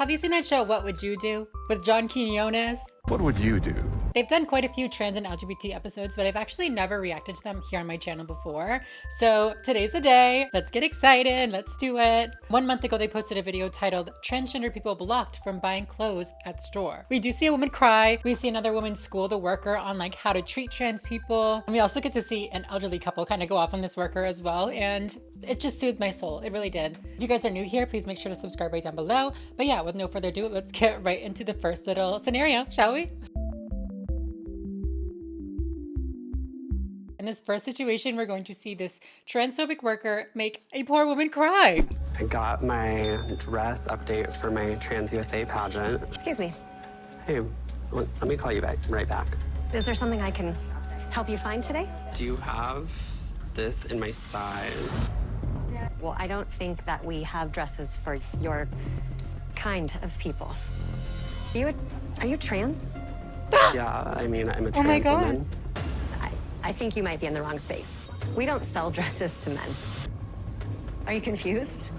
Have you seen that show, What Would You Do? With John Quinones? What would you do? They've done quite a few trans and LGBT episodes, but I've actually never reacted to them here on my channel before. So today's the day. Let's get excited. Let's do it. 1 month ago, they posted a video titled Transgender People Blocked from Buying Clothes at Store. We do see a woman cry. We see another woman school the worker on like how to treat trans people. And we also get to see an elderly couple kind of go off on this worker as well. And it just soothed my soul. It really did. If you guys are new here, please make sure to subscribe right down below. But yeah, with no further ado, let's get right into the first little scenario, shall we? In this first situation, we're going to see this transphobic worker make a poor woman cry. I got my dress update for my Trans USA pageant. Excuse me. Hey, let me call you right back. Is there something I can help you find today? Do you have this in my size? Well, I don't think that we have dresses for your kind of people. Are you trans? Yeah, I mean, I'm a trans Oh my God. woman. I think you might be in the wrong space. We don't sell dresses to men. Are you confused?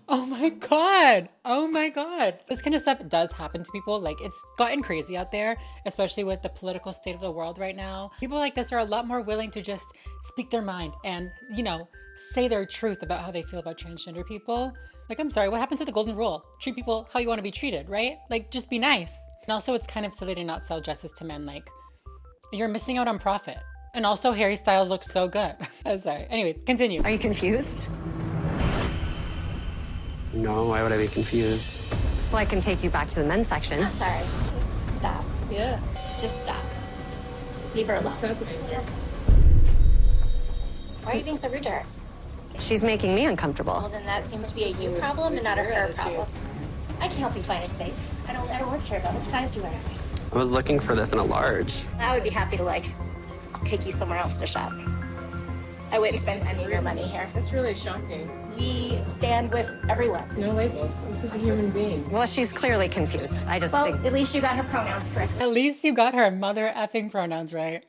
Oh my God. Oh my God. This kind of stuff does happen to people. Like, it's gotten crazy out there, especially with the political state of the world right now. People like this are a lot more willing to just speak their mind and, you know, say their truth about how they feel about transgender people. Like, I'm sorry, what happened to the golden rule? Treat people how you want to be treated, right? Like, just be nice. And also, it's kind of silly to not sell dresses to men. Like, you're missing out on profit. And also, Harry Styles looks so good. I'm sorry. Anyways, continue. Are you confused? No, why would I be confused? Well, I can take you back to the men's section. I'm sorry. Stop. Yeah. Just stop. Leave her alone. What's happening? Why are you being so rude to her? She's making me Well, uncomfortable. then that seems to be a you problem and not a her problem. I can help you find a space. I don't work here, but what size do you wear? I was looking for this in a large. I would be happy to, like, take you somewhere else to shop. I wouldn't spend any of your money here. That's really shocking. We stand with everyone. No labels. This is a human being. Well, she's clearly confused. I just Well, think... at least you got her pronouns correct. At least you got her mother effing pronouns right.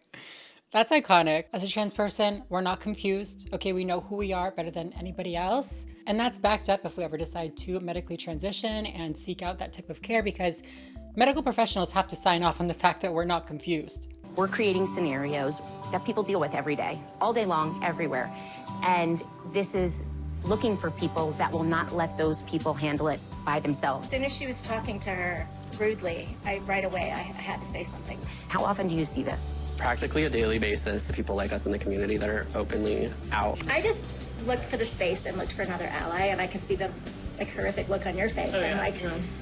That's iconic. As a trans person, we're not confused. Okay, we know who we are better than anybody else. And that's backed up if we ever decide to medically transition and seek out that type of care, because medical professionals have to sign off on the fact that we're not confused. We're creating scenarios that people deal with every day, all day long, everywhere. And this is looking for people that will not let those people handle it by themselves. As soon as she was talking to her rudely, right away I had to say something. How often do you see that? Practically a daily basis, the people like us in the community that are openly out. I just looked for the space and looked for another ally, and I could see the horrific look on your face. And like,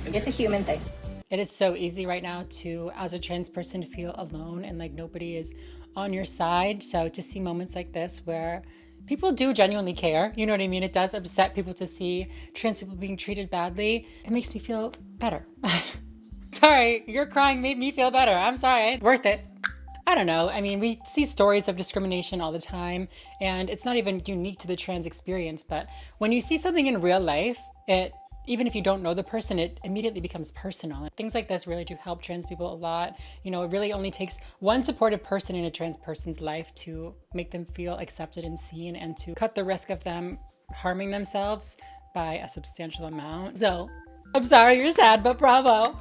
it's a human thing. It is so easy right now to, as a trans person, feel alone and like nobody is on your side. So to see moments like this where people do genuinely care, you know what I mean? It does upset people to see trans people being treated badly. It makes me feel better. Sorry, your crying made me feel better. I'm sorry. Worth it. I don't know. I mean, we see stories of discrimination all the time, and it's not even unique to the trans experience. But when you see something in real life, even if you don't know the person, it immediately becomes personal. Things like this really do help trans people a lot. You know, it really only takes one supportive person in a trans person's life to make them feel accepted and seen, and to cut the risk of them harming themselves by a substantial amount. So, I'm sorry you're sad, but bravo.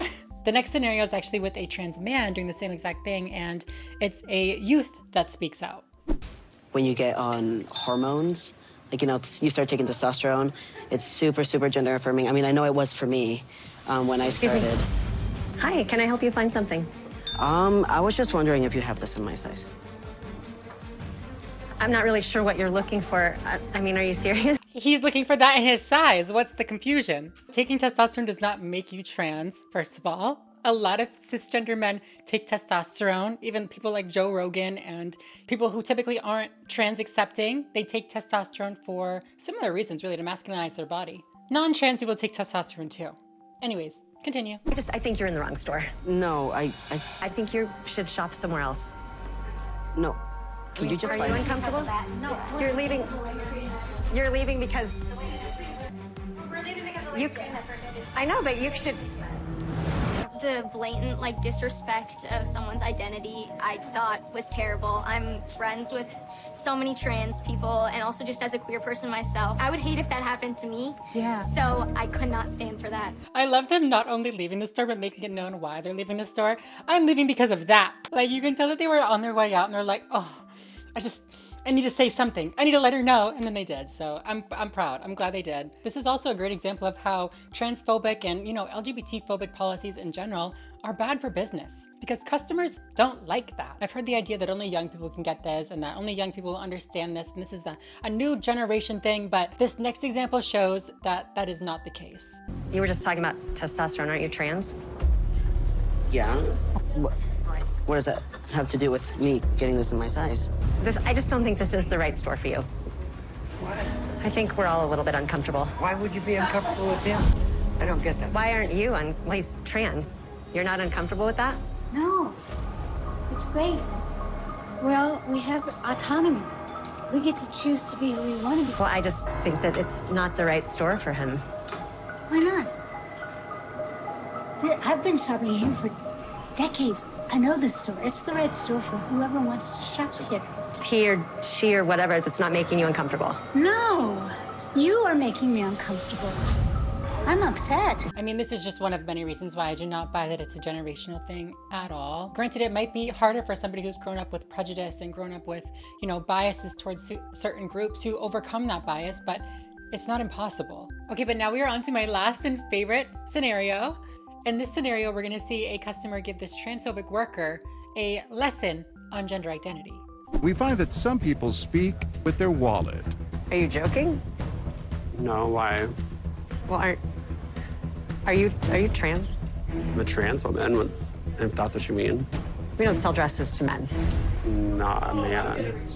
The next scenario is actually with a trans man doing the same exact thing, and it's a youth that speaks out. When you get on hormones, like, you know, you start taking testosterone, it's super, super gender affirming. I mean, I know it was for me when I started. Hi, can I help you find something? I was just wondering if you have this in my size. I'm not really sure what you're looking for. I mean, are you serious? He's looking for that in his size. What's the confusion? Taking testosterone does not make you trans, first of all. A lot of cisgender men take testosterone, even people like Joe Rogan and people who typically aren't trans accepting, they take testosterone for similar reasons, really, to masculinize their body. Non-trans people take testosterone too. Anyways, continue. I think you're in the wrong store. No, I think you should shop somewhere else. no. Could you just Are find you uncomfortable? No. You're leaving. You're leaving because We're leaving because you. I know, but you should. The blatant, like, disrespect of someone's identity, I thought was terrible. I'm friends with so many trans people, and also just as a queer person myself. I would hate if that happened to me. Yeah. So I could not stand for that. I love them not only leaving the store, but making it known why they're leaving the store. I'm leaving because of that. Like, you can tell that they were on their way out and they're like, oh, I need to say something. I need to let her know. And then they did. So I'm proud. I'm glad they did. This is also a great example of how transphobic and, LGBT phobic policies in general are bad for business because customers don't like that. I've heard the idea that only young people can get this and that only young people will understand this. And this is a new generation thing. But this next example shows that that is not the case. You were just talking about testosterone. Aren't you trans? Yeah. What does that have to do with me getting this in my size? I just don't think this is the right store for you. Why? I think we're all a little bit uncomfortable. Why would you be uncomfortable with him? I don't get that. Why aren't you well, he's trans. You're not uncomfortable with that? No, it's great. Well, we have autonomy. We get to choose to be who we want to be. Well, I just think that it's not the right store for him. Why not? I've been shopping here for decades. I know this store. It's the right store for whoever wants to shop here. He or she or whatever that's not making you uncomfortable. No, you are making me uncomfortable. I'm upset. I mean, this is just one of many reasons why I do not buy that it's a generational thing at all. Granted, it might be harder for somebody who's grown up with prejudice and grown up with, biases towards certain groups to overcome that bias, but it's not impossible. Okay, but now we are on to my last and favorite scenario. In this scenario, we're gonna see a customer give this transphobic worker a lesson on gender identity. We find that some people speak with their wallet. Are you joking? No, why? Well, are you trans? I'm a trans woman, if that's what you mean. We don't sell dresses to men. Not a man.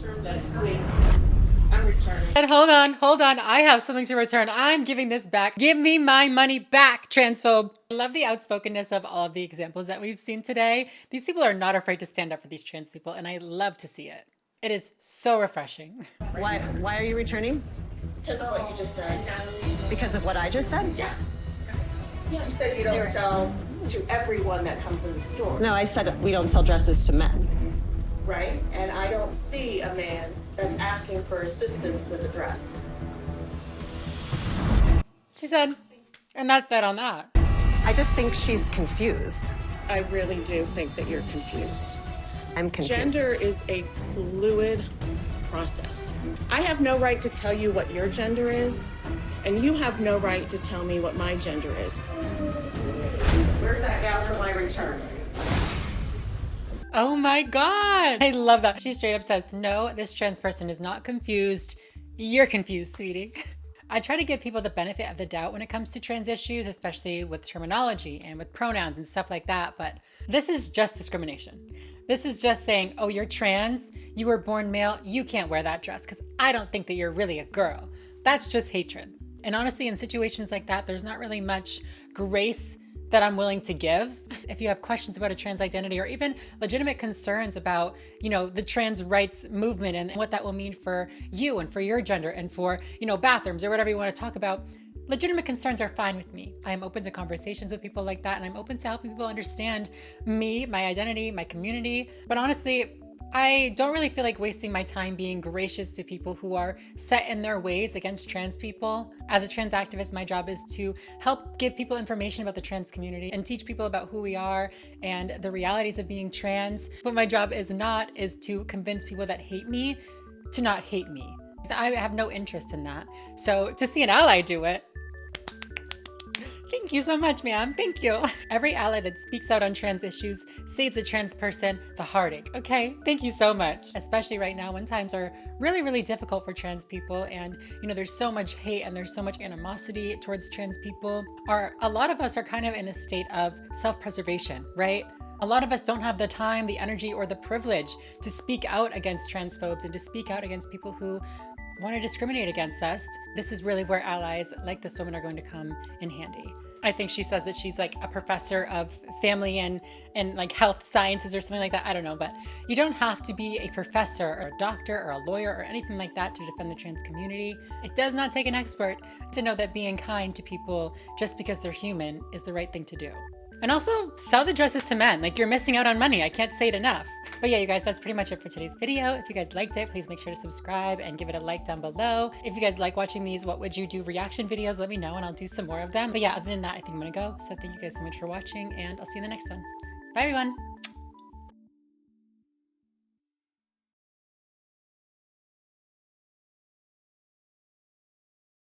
I'm returning. And hold on. I have something to return. I'm giving this back. Give me my money back, transphobe. I love the outspokenness of all of the examples that we've seen today. These people are not afraid to stand up for these trans people, and I love to see it. It is so refreshing. Why are you returning? Because of what you just said. Because of what I just said? Yeah. You said you don't sell to everyone that comes in the store. No, I said we don't sell dresses to men. Right? And I don't see a man that's asking for assistance with a dress. She said, and that's that on that. I just think she's confused. I really do think that you're confused. I'm confused. Gender is a fluid process. I have no right to tell you what your gender is, and you have no right to tell me what my gender is. Where's that gal for my return? Oh my God. I love that. She straight up says, no, this trans person is not confused. You're confused, sweetie. I try to give people the benefit of the doubt when it comes to trans issues, especially with terminology and with pronouns and stuff like that. But this is just discrimination. This is just saying, oh, you're trans, you were born male, you can't wear that dress because I don't think that you're really a girl. That's just hatred. And honestly, in situations like that, there's not really much grace that I'm willing to give. If you have questions about a trans identity or even legitimate concerns about, the trans rights movement and what that will mean for you and for your gender and for, bathrooms or whatever you want to talk about, legitimate concerns are fine with me. I am open to conversations with people like that, and I'm open to helping people understand me, my identity, my community. But honestly, I don't really feel like wasting my time being gracious to people who are set in their ways against trans people. As a trans activist, my job is to help give people information about the trans community and teach people about who we are and the realities of being trans. What my job is to convince people that hate me to not hate me. I have no interest in that. So to see an ally do it, thank you so much, ma'am. Thank you. Every ally that speaks out on trans issues saves a trans person the heartache, okay? Thank you so much. Especially right now when times are really, really difficult for trans people and, there's so much hate and there's so much animosity towards trans people. A lot of us are kind of in a state of self-preservation, right? A lot of us don't have the time, the energy, or the privilege to speak out against transphobes and to speak out against people who want to discriminate against us. This is really where allies like this woman are going to come in handy. I think she says that she's like a professor of family and like health sciences or something like that. I don't know, but you don't have to be a professor or a doctor or a lawyer or anything like that to defend the trans community. It does not take an expert to know that being kind to people just because they're human is the right thing to do. And also sell the dresses to men. Like, you're missing out on money. I can't say it enough. But yeah, you guys, that's pretty much it for today's video. If you guys liked it, please make sure to subscribe and give it a like down below. If you guys like watching these what would you do reaction videos, let me know and I'll do some more of them. But yeah, other than that, I think I'm gonna go. So thank you guys so much for watching and I'll see you in the next one. Bye everyone.